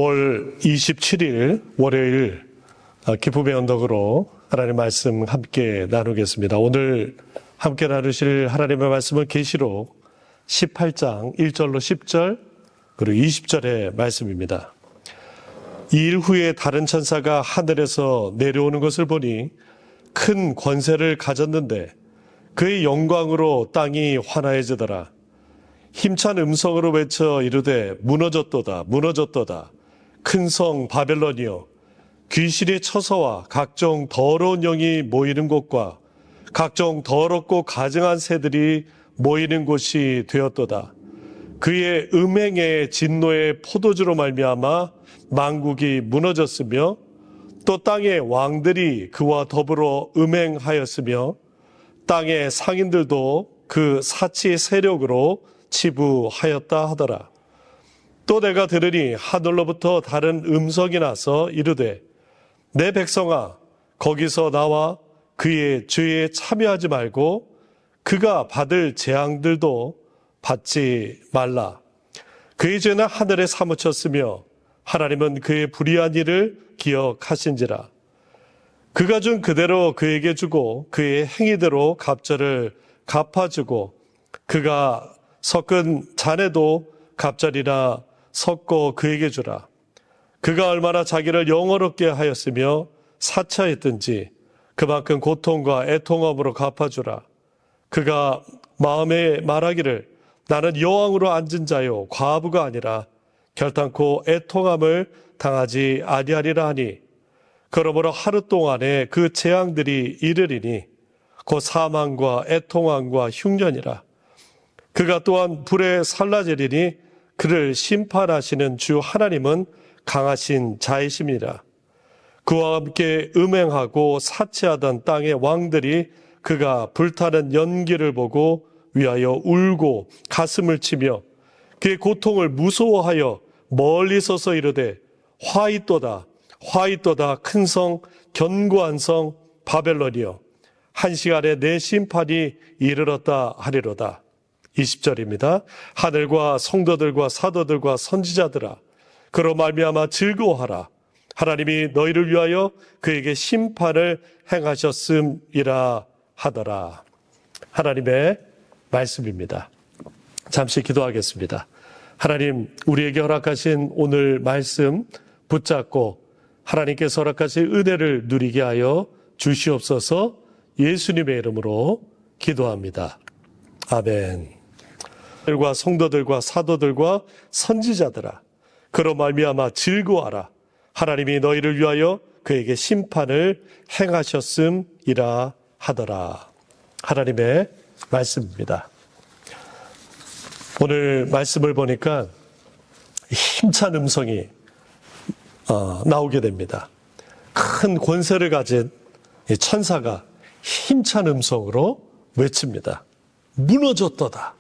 5월 27일 월요일 기쁨의 언덕으로 하나님의 말씀 함께 나누겠습니다. 오늘 함께 나누실 하나님의 말씀은 계시록 18장 1절로 10절 그리고 20절의 말씀입니다. 이 일 후에 다른 천사가 하늘에서 내려오는 것을 보니 큰 권세를 가졌는데 그의 영광으로 땅이 환하여지더라. 힘찬 음성으로 외쳐 이르되 무너졌도다 무너졌도다 큰 성 바벨론이여 귀신의 처소와 각종 더러운 영이 모이는 곳과 각종 더럽고 가증한 새들이 모이는 곳이 되었도다. 그의 음행의 진노의 포도주로 말미암아 만국이 무너졌으며 또 땅의 왕들이 그와 더불어 음행하였으며 땅의 상인들도 그 사치의 세력으로 치부하였다 하더라. 또 내가 들으니 하늘로부터 다른 음성이 나서 이르되 내 백성아 거기서 나와 그의 죄에 참여하지 말고 그가 받을 재앙들도 받지 말라. 그의 죄는 하늘에 사무쳤으며 하나님은 그의 불의한 일을 기억하신지라. 그가 준 그대로 그에게 주고 그의 행위대로 갑절을 갚아주고 그가 섞은 잔에도 갑절이나 섞어 그에게 주라. 그가 얼마나 자기를 영어롭게 하였으며 사차했든지 그만큼 고통과 애통함으로 갚아주라. 그가 마음에 말하기를 나는 여왕으로 앉은 자요 과부가 아니라 결탄코 애통함을 당하지 아니하리라 하니 그러므로 하루 동안에 그 재앙들이 이르리니 곧 사망과 애통함과 흉년이라. 그가 또한 불에 살라지리니 그를 심판하시는 주 하나님은 강하신 자이심이라. 그와 함께 음행하고 사치하던 땅의 왕들이 그가 불타는 연기를 보고 위하여 울고 가슴을 치며 그의 고통을 무서워하여 멀리 서서 이르되 화이또다 화이또다 큰 성 견고한 성 바벨론이여 한 시간에 내 심판이 이르렀다 하리로다. 20절입니다. 하늘과 성도들과 사도들과 선지자들아 그로 말미암아 즐거워하라. 하나님이 너희를 위하여 그에게 심판을 행하셨음이라 하더라. 하나님의 말씀입니다. 잠시 기도하겠습니다. 하나님, 우리에게 허락하신 오늘 말씀 붙잡고 하나님께서 허락하신 은혜를 누리게 하여 주시옵소서. 예수님의 이름으로 기도합니다. 아멘. 하늘과 성도들과 사도들과 선지자들아 그로 말미암아 즐거워하라. 하나님이 너희를 위하여 그에게 심판을 행하셨음이라 하더라. 하나님의 말씀입니다. 오늘 말씀을 보니까 힘찬 음성이 나오게 됩니다. 큰 권세를 가진 천사가 힘찬 음성으로 외칩니다. 무너졌도다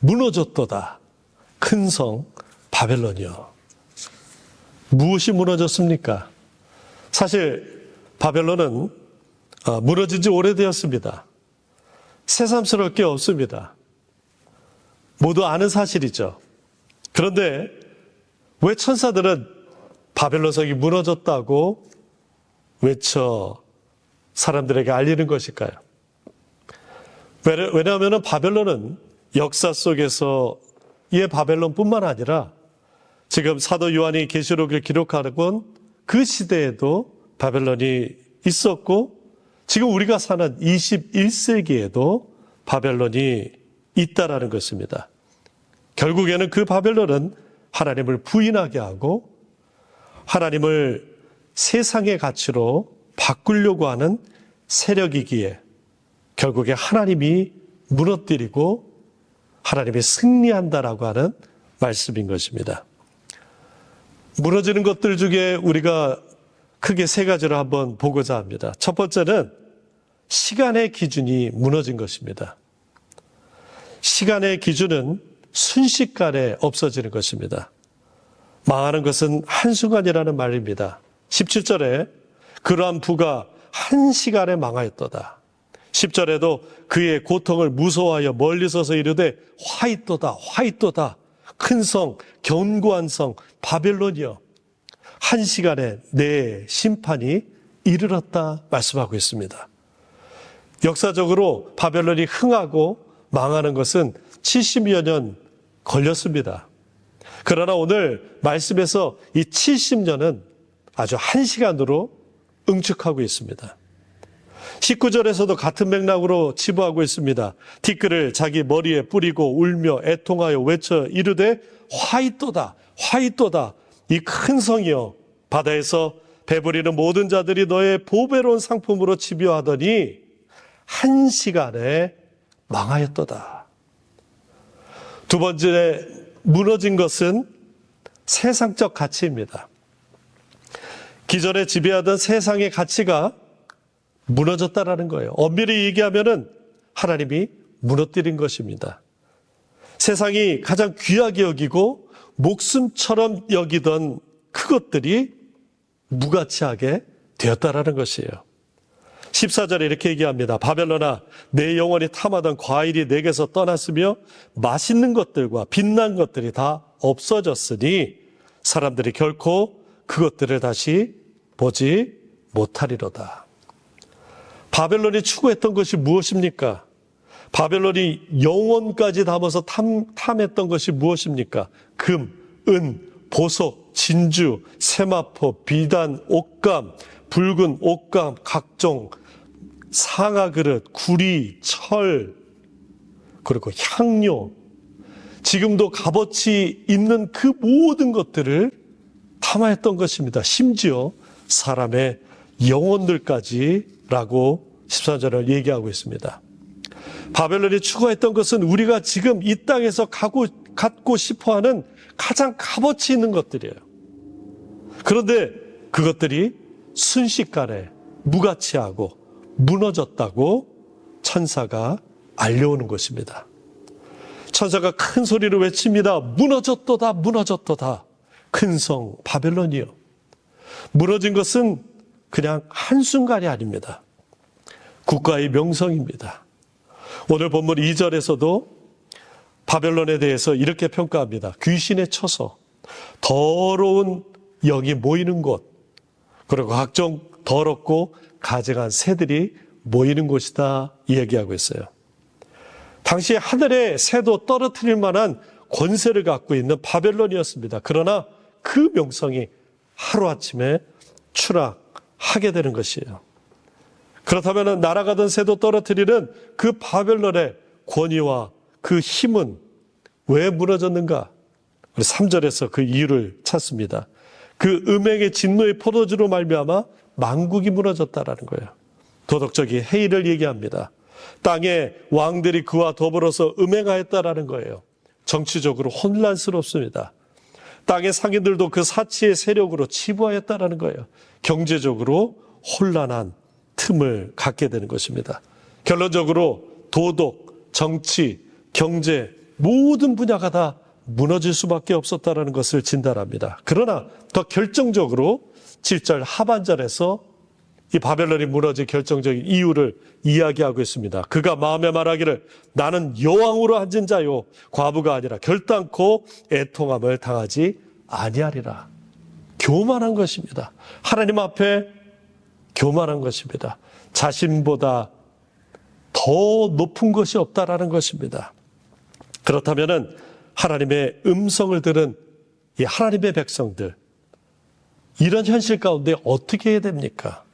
무너졌도다 큰 성 바벨론이여. 무엇이 무너졌습니까? 사실 바벨론은 무너진 지 오래되었습니다. 새삼스러울 게 없습니다. 모두 아는 사실이죠. 그런데 왜 천사들은 바벨론 성이 무너졌다고 외쳐 사람들에게 알리는 것일까요? 왜냐하면 바벨론은 역사 속에서의 바벨론뿐만 아니라 지금 사도 요한이 계시록을 기록하는 그 시대에도 바벨론이 있었고 지금 우리가 사는 21세기에도 바벨론이 있다라는 것입니다. 결국에는 그 바벨론은 하나님을 부인하게 하고 하나님을 세상의 가치로 바꾸려고 하는 세력이기에 결국에 하나님이 무너뜨리고 하나님이 승리한다라고 하는 말씀인 것입니다. 무너지는 것들 중에 우리가 크게 세 가지로 한번 보고자 합니다. 첫 번째는 시간의 기준이 무너진 것입니다. 시간의 기준은 순식간에 없어지는 것입니다. 망하는 것은 한순간이라는 말입니다. 17절에 그러한 부가 한 시간에 망하였도다. 10절에도 그의 고통을 무서워하여 멀리 서서 이르되 화이또다 화이또다 큰 성 견고한 성 바벨론이여. 한 시간에 내 심판이 이르렀다 말씀하고 있습니다. 역사적으로 바벨론이 흥하고 망하는 것은 70여 년 걸렸습니다. 그러나 오늘 말씀에서 이 70년은 아주 한 시간으로 응축하고 있습니다. 19절에서도 같은 맥락으로 치부하고 있습니다. 티끌을 자기 머리에 뿌리고 울며 애통하여 외쳐 이르되 화이또다 화이또다 이 큰 성이여 바다에서 배부리는 모든 자들이 너의 보배로운 상품으로 집요하더니 한 시간에 망하였도다. 두 번째 무너진 것은 세상적 가치입니다. 기존에 지배하던 세상의 가치가 무너졌다라는 거예요. 엄밀히 얘기하면은 하나님이 무너뜨린 것입니다. 세상이 가장 귀하게 여기고 목숨처럼 여기던 그것들이 무가치하게 되었다라는 것이에요. 14절에 이렇게 얘기합니다. 바벨론아 내 영혼이 탐하던 과일이 내게서 떠났으며 맛있는 것들과 빛난 것들이 다 없어졌으니 사람들이 결코 그것들을 다시 보지 못하리로다. 바벨론이 추구했던 것이 무엇입니까? 바벨론이 영혼까지 담아서 탐했던 것이 무엇입니까? 금, 은, 보석, 진주, 세마포, 비단, 옷감, 붉은 옷감, 각종 상아 그릇, 구리, 철, 그리고 향료, 지금도 값어치 있는 그 모든 것들을 탐하였던 것입니다. 심지어 사람의 영혼들까지라고 14절을 얘기하고 있습니다. 바벨론이 추구했던 것은 우리가 지금 이 땅에서 갖고 싶어하는 가장 값어치 있는 것들이에요. 그런데 그것들이 순식간에 무가치하고 무너졌다고 천사가 알려오는 것입니다. 천사가 큰 소리로 외칩니다. 무너졌도다 무너졌도다. 큰 성 바벨론이요. 무너진 것은 그냥 한순간이 아닙니다. 국가의 명성입니다. 오늘 본문 2절에서도 바벨론에 대해서 이렇게 평가합니다. 귀신의 처소, 더러운 영이 모이는 곳, 그리고 각종 더럽고 가증한 새들이 모이는 곳이다 이야기하고 있어요. 당시 하늘의 새도 떨어뜨릴 만한 권세를 갖고 있는 바벨론이었습니다. 그러나 그 명성이 하루아침에 추락하게 되는 것이에요. 그렇다면 날아가던 새도 떨어뜨리는 그 바벨론의 권위와 그 힘은 왜 무너졌는가? 우리 3절에서 그 이유를 찾습니다. 그 음행의 진노의 포도주로 말미암아 만국이 무너졌다라는 거예요. 도덕적인 해이를 얘기합니다. 땅의 왕들이 그와 더불어서 음행하였다라는 거예요. 정치적으로 혼란스럽습니다. 땅의 상인들도 그 사치의 세력으로 치부하였다라는 거예요. 경제적으로 혼란한 틈을 갖게 되는 것입니다. 결론적으로 도덕, 정치, 경제 모든 분야가 다 무너질 수밖에 없었다라는 것을 진단합니다. 그러나 더 결정적으로 7절 하반절에서 이 바벨론이 무너진 결정적인 이유를 이야기하고 있습니다. 그가 마음에 말하기를 나는 여왕으로 앉은 자요 과부가 아니라 결단코 애통함을 당하지 아니하리라. 교만한 것입니다. 하나님 앞에 교만한 것입니다. 자신보다 더 높은 것이 없다라는 것입니다. 그렇다면 하나님의 음성을 들은 이 하나님의 백성들, 이런 현실 가운데 어떻게 해야 됩니까?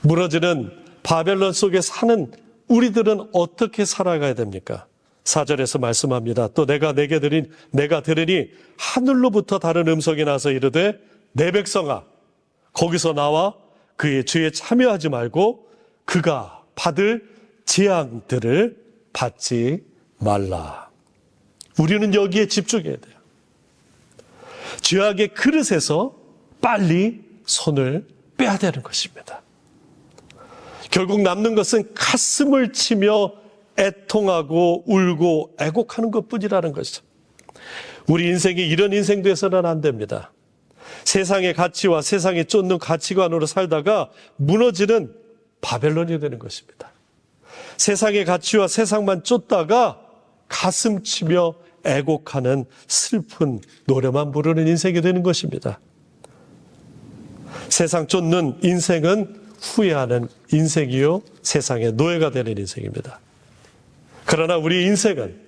무너지는 바벨론 속에 사는 우리들은 어떻게 살아가야 됩니까? 4절에서 말씀합니다. 또 내가 들으니 하늘로부터 다른 음성이 나서 이르되 내 백성아 거기서 나와 그의 죄에 참여하지 말고 그가 받을 재앙들을 받지 말라. 우리는 여기에 집중해야 돼요. 죄악의 그릇에서 빨리 손을 빼야 되는 것입니다. 결국 남는 것은 가슴을 치며 애통하고 울고 애곡하는 것뿐이라는 것이죠. 우리 인생이 이런 인생 돼서는 안 됩니다. 세상의 가치와 세상에 쫓는 가치관으로 살다가 무너지는 바벨론이 되는 것입니다. 세상의 가치와 세상만 쫓다가 가슴 치며 애곡하는 슬픈 노래만 부르는 인생이 되는 것입니다. 세상 쫓는 인생은 후회하는 인생이요, 세상의 노예가 되는 인생입니다. 그러나 우리 인생은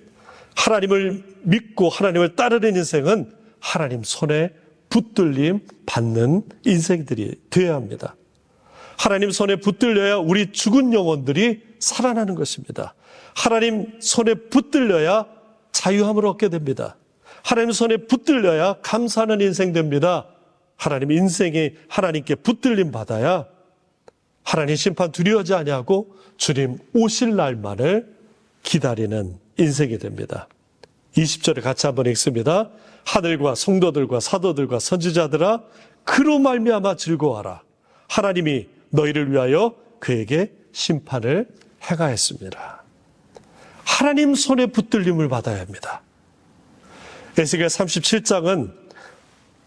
하나님을 믿고 하나님을 따르는 인생은 하나님 손에 붙들림 받는 인생들이 되어야 합니다. 하나님 손에 붙들려야 우리 죽은 영혼들이 살아나는 것입니다. 하나님 손에 붙들려야 자유함을 얻게 됩니다. 하나님 손에 붙들려야 감사하는 인생 됩니다. 하나님 인생이 하나님께 붙들림 받아야 하나님 심판 두려워하지 아니하고 주님 오실 날만을 기다리는 인생이 됩니다. 20절에 같이 한번 읽습니다. 하늘과 성도들과 사도들과 선지자들아 그로 말미암아 즐거워하라. 하나님이 너희를 위하여 그에게 심판을 행하였습니다. 하나님 손에 붙들림을 받아야 합니다. 에스겔 37장은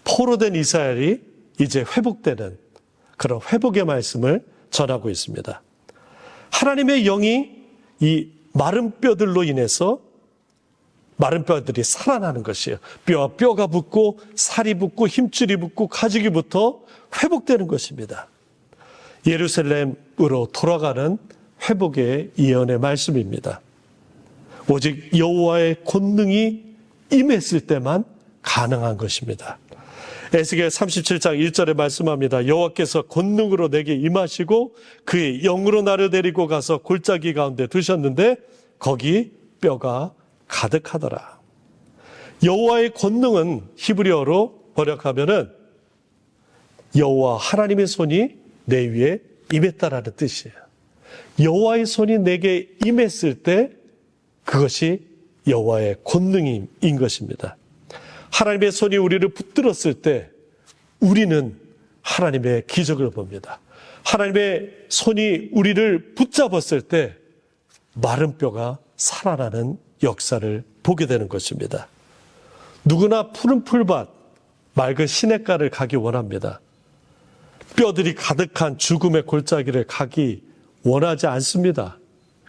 포로된 이스라엘이 이제 회복되는 그런 회복의 말씀을 전하고 있습니다. 하나님의 영이 이 마른 뼈들로 인해서 마른 뼈들이 살아나는 것이에요. 뼈와 뼈가 붙고 살이 붙고 힘줄이 붙고 가죽이 붙어 회복되는 것입니다. 예루살렘으로 돌아가는 회복의 예언의 말씀입니다. 오직 여호와의 권능이 임했을 때만 가능한 것입니다. 에스겔 37장 1절에 말씀합니다. 여호와께서 권능으로 내게 임하시고 그의 영으로 나를 데리고 가서 골짜기 가운데 두셨는데 거기 뼈가 가득하더라. 여호와의 권능은 히브리어로 번역하면은 여호와 하나님의 손이 내 위에 임했다라는 뜻이에요. 여호와의 손이 내게 임했을 때 그것이 여호와의 권능인 것입니다. 하나님의 손이 우리를 붙들었을 때 우리는 하나님의 기적을 봅니다. 하나님의 손이 우리를 붙잡았을 때 마른 뼈가 살아나는 역사를 보게 되는 것입니다. 누구나 푸른 풀밭, 맑은 시냇가를 가기 원합니다. 뼈들이 가득한 죽음의 골짜기를 가기 원하지 않습니다.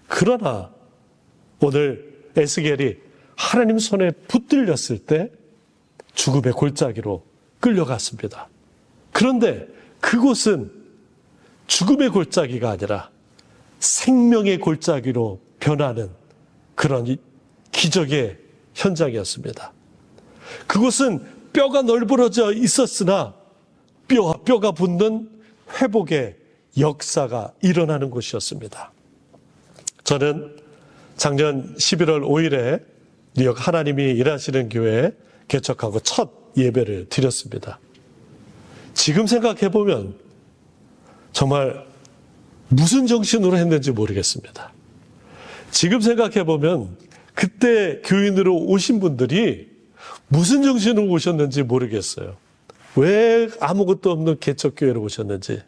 그러나 오늘 에스겔이 하나님 손에 붙들렸을 때 죽음의 골짜기로 끌려갔습니다. 그런데 그곳은 죽음의 골짜기가 아니라 생명의 골짜기로 변하는 그런 기적의 현장이었습니다. 그곳은 뼈가 널브러져 있었으나 뼈와 뼈가 붙는 회복의 역사가 일어나는 곳이었습니다. 저는 작년 11월 5일에 뉴욕 하나님이 일하시는 교회에 개척하고 첫 예배를 드렸습니다. 지금 생각해보면 정말 무슨 정신으로 했는지 모르겠습니다. 지금 생각해보면 그때 교인으로 오신 분들이 무슨 정신으로 오셨는지 모르겠어요. 왜 아무것도 없는 개척교회로 오셨는지.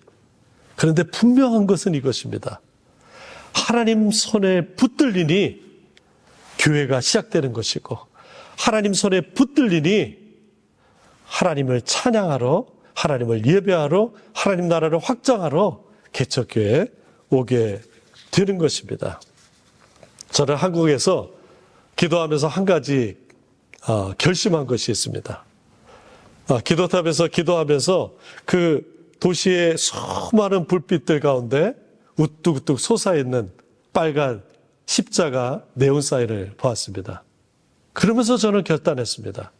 그런데 분명한 것은 이것입니다. 하나님 손에 붙들리니 교회가 시작되는 것이고 하나님 손에 붙들리니 하나님을 찬양하러 하나님을 예배하러 하나님 나라를 확장하러 개척교회에 오게 되는 것입니다. 저는 한국에서 기도하면서 한 가지 결심한 것이 있습니다. 기도탑에서 기도하면서 그 도시의 수많은 불빛들 가운데 우뚝우뚝 솟아있는 빨간 십자가 네온사인을 보았습니다. 그러면서 저는 결단했습니다.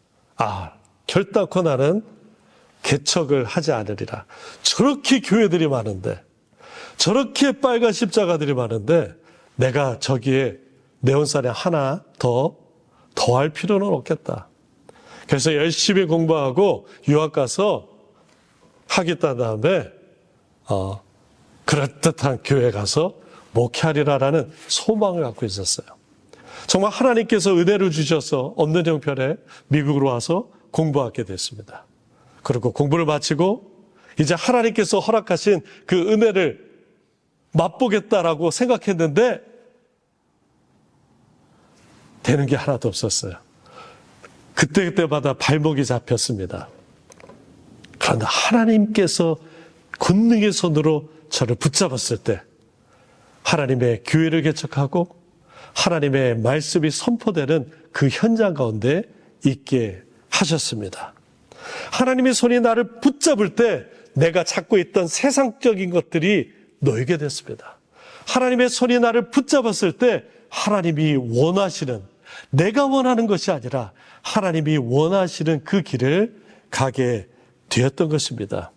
결단코 나는 개척을 하지 않으리라. 저렇게 교회들이 많은데 저렇게 빨간 십자가들이 많은데 내가 저기에 네온사인 하나 더할 필요는 없겠다. 그래서 열심히 공부하고 유학 가서 하겠다는 다음에 그럴듯한 교회 가서 목회하리라라는 소망을 갖고 있었어요. 정말 하나님께서 은혜를 주셔서 없는 형편에 미국으로 와서 공부하게 됐습니다. 그리고 공부를 마치고 이제 하나님께서 허락하신 그 은혜를 맛보겠다라고 생각했는데 되는 게 하나도 없었어요. 그때마다 발목이 잡혔습니다. 그런데 하나님께서 권능의 손으로 저를 붙잡았을 때 하나님의 교회를 개척하고 하나님의 말씀이 선포되는 그 현장 가운데 있게 하셨습니다. 하나님의 손이 나를 붙잡을 때 내가 찾고 있던 세상적인 것들이 놓이게 됐습니다. 하나님의 손이 나를 붙잡았을 때 하나님이 원하시는, 내가 원하는 것이 아니라 하나님이 원하시는 그 길을 가게 되었던 것입니다.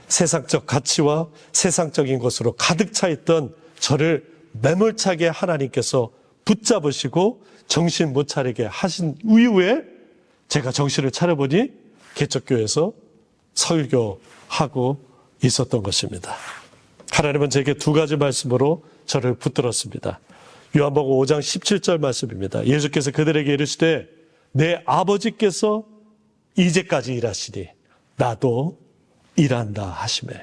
세상적 가치와 세상적인 것으로 가득 차 있던 저를 매몰차게 하나님께서 붙잡으시고 정신 못 차리게 하신 이후에 제가 정신을 차려보니 개척교회에서 설교하고 있었던 것입니다. 하나님은 제게 두 가지 말씀으로 저를 붙들었습니다. 요한복음 5장 17절 말씀입니다. 예수께서 그들에게 이르시되 내 아버지께서 이제까지 일하시니 나도 일한다 하시매.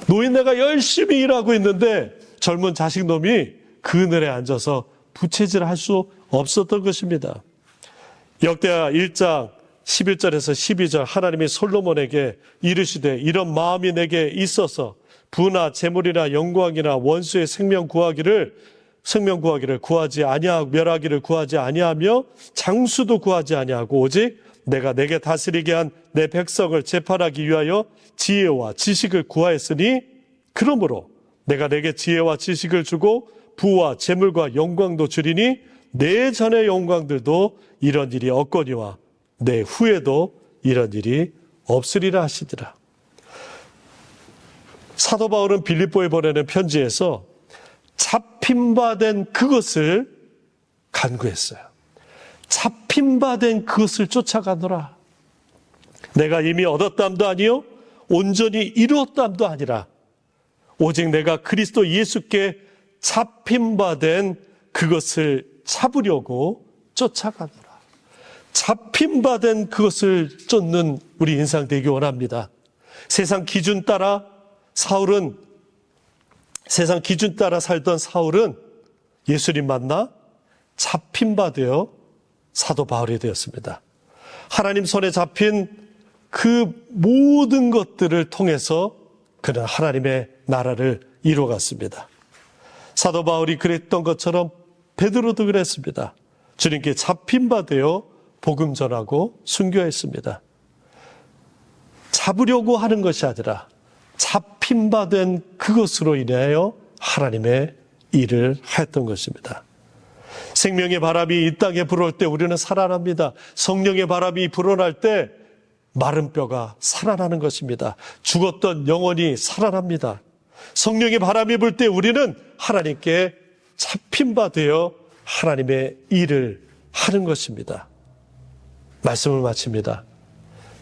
노인네가 열심히 일하고 있는데 젊은 자식놈이 그늘에 앉아서 부채질을 할 수 없었던 것입니다. 역대하 1장 11절에서 12절 하나님이 솔로몬에게 이르시되 이런 마음이 내게 있어서 부나 재물이나 영광이나 원수의 생명 구하기를 구하지 아니하고 멸하기를 구하지 아니하며 장수도 구하지 아니하고 오직 내가 내게 다스리게 한 내 백성을 재판하기 위하여 지혜와 지식을 구하였으니 그러므로 내가 내게 지혜와 지식을 주고 부와 재물과 영광도 주리니 내 전의 영광들도 이런 일이 없거니와 내 후에도 이런 일이 없으리라 하시더라. 사도 바울은 빌립보에 보내는 편지에서 잡힌 바 된 그것을 간구했어요. 잡힌 바 된 그것을 쫓아가노라. 내가 이미 얻었담도 아니요 온전히 이루었담도 아니라 오직 내가 그리스도 예수께 잡힌 바 된 그것을 잡으려고 쫓아가노라. 잡힌 바 된 그것을 쫓는 우리 인상 되기 원합니다. 세상 기준 따라 살던 사울은 예수님 만나 잡힌 바 되어 사도 바울이 되었습니다. 하나님 손에 잡힌 그 모든 것들을 통해서 그는 하나님의 나라를 이루어갔습니다. 사도 바울이 그랬던 것처럼 베드로도 그랬습니다. 주님께 잡힌 바 되어 복음 전하고 순교했습니다. 잡으려고 하는 것이 아니라 잡힌 바 된 그것으로 인하여 하나님의 일을 했던 것입니다. 생명의 바람이 이 땅에 불어올 때 우리는 살아납니다. 성령의 바람이 불어날 때 마른 뼈가 살아나는 것입니다. 죽었던 영혼이 살아납니다. 성령의 바람이 불 때 우리는 하나님께 잡힌 바 되어 하나님의 일을 하는 것입니다. 말씀을 마칩니다.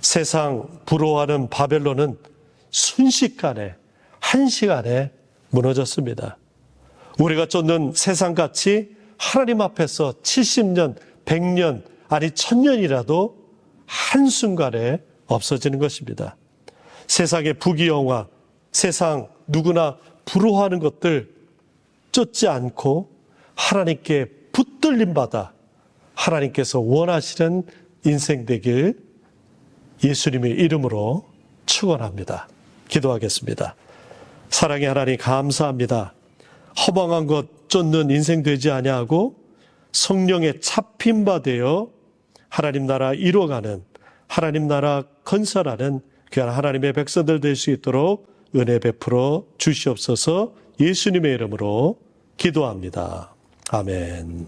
세상 부러워하는 바벨론은 순식간에, 한시간에 무너졌습니다. 우리가 쫓는 세상같이 하나님 앞에서 70년, 100년, 아니 1000년이라도 한순간에 없어지는 것입니다. 세상의 부귀영화, 세상 누구나 부러워하는 것들 쫓지 않고 하나님께 붙들림 받아 하나님께서 원하시는 인생 되길 예수님의 이름으로 축원합니다. 기도하겠습니다. 사랑의 하나님 감사합니다. 허망한 것 쫓는 인생 되지 아니하고 성령에 잡힌 바 되어 하나님 나라 이루어가는, 하나님 나라 건설하는 귀한 하나님의 백성들 될 수 있도록 은혜 베풀어 주시옵소서. 예수님의 이름으로 기도합니다. 아멘.